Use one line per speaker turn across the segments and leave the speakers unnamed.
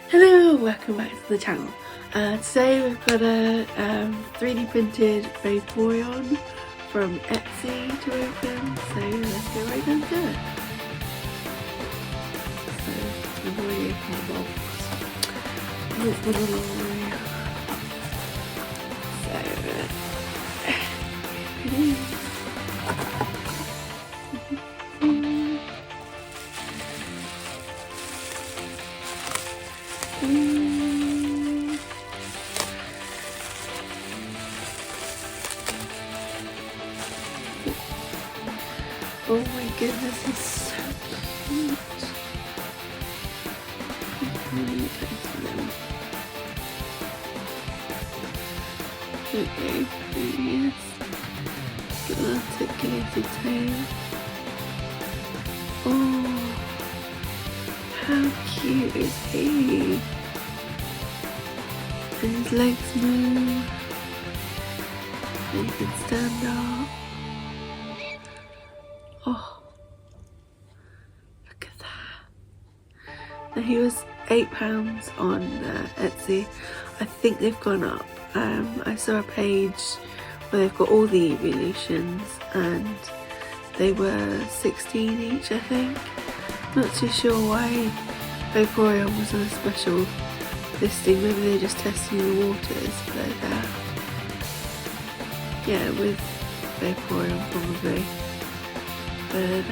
Hello, welcome back to the channel. Today we've got a 3D printed Vaporeon from Etsy to open, so let's go right down to it. So I've already opened the box. It's the little so it is. Oh my goodness, it's so cute. Okay, yes. Got an articulated tail. Oh, how cute is he? And his legs move. And he can stand up. Oh, look at that. Now he was £8 on Etsy. I think they've gone up. I saw a page where they've got all the evolutions and they were 16 each, I think. Not too sure why Vaporeon was on a special listing. Maybe they're just testing the waters, but yeah, with Vaporeon probably. But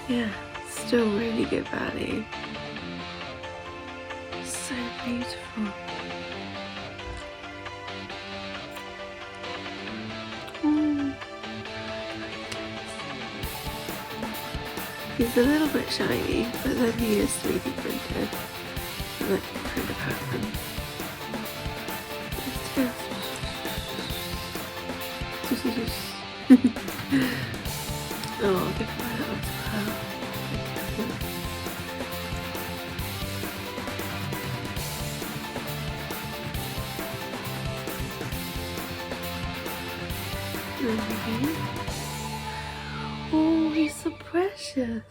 yeah, still really good value. So beautiful. He's a little bit shiny, but then he is 3D printed. And that can kind of happen. Oh, I'll give him that as well. Okay. Oh, he's so precious.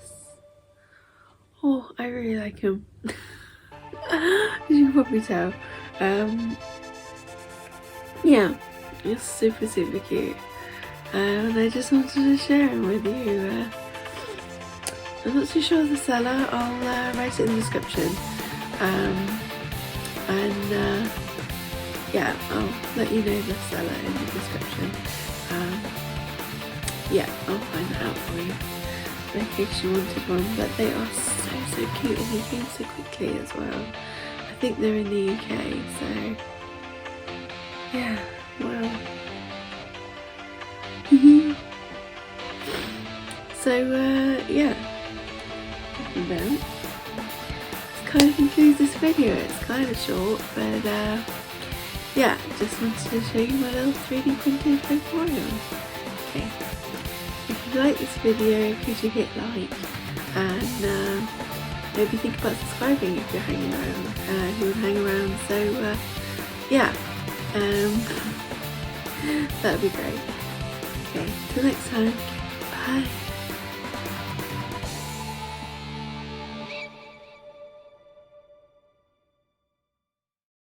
Oh, I really like him. As you can probably tell. Yeah, it's super cute. And I just wanted to share him with you. I'm not too sure of the seller. I'll write it in the description. Yeah, I'll let you know the seller in the description. Yeah, I'll find that out for you in case you wanted one. But they are so cute and he came so quickly as well. I think they're in the UK, so yeah, wow. So yeah, and then this kind of concludes this video. It's kind of short, but yeah, just wanted to show you my little 3D printed Vaporeon. Okay, if you like this video, could you hit like and maybe think about subscribing if you're hanging around, if you would hang around. So yeah, that'd be great. Okay, till next time, bye.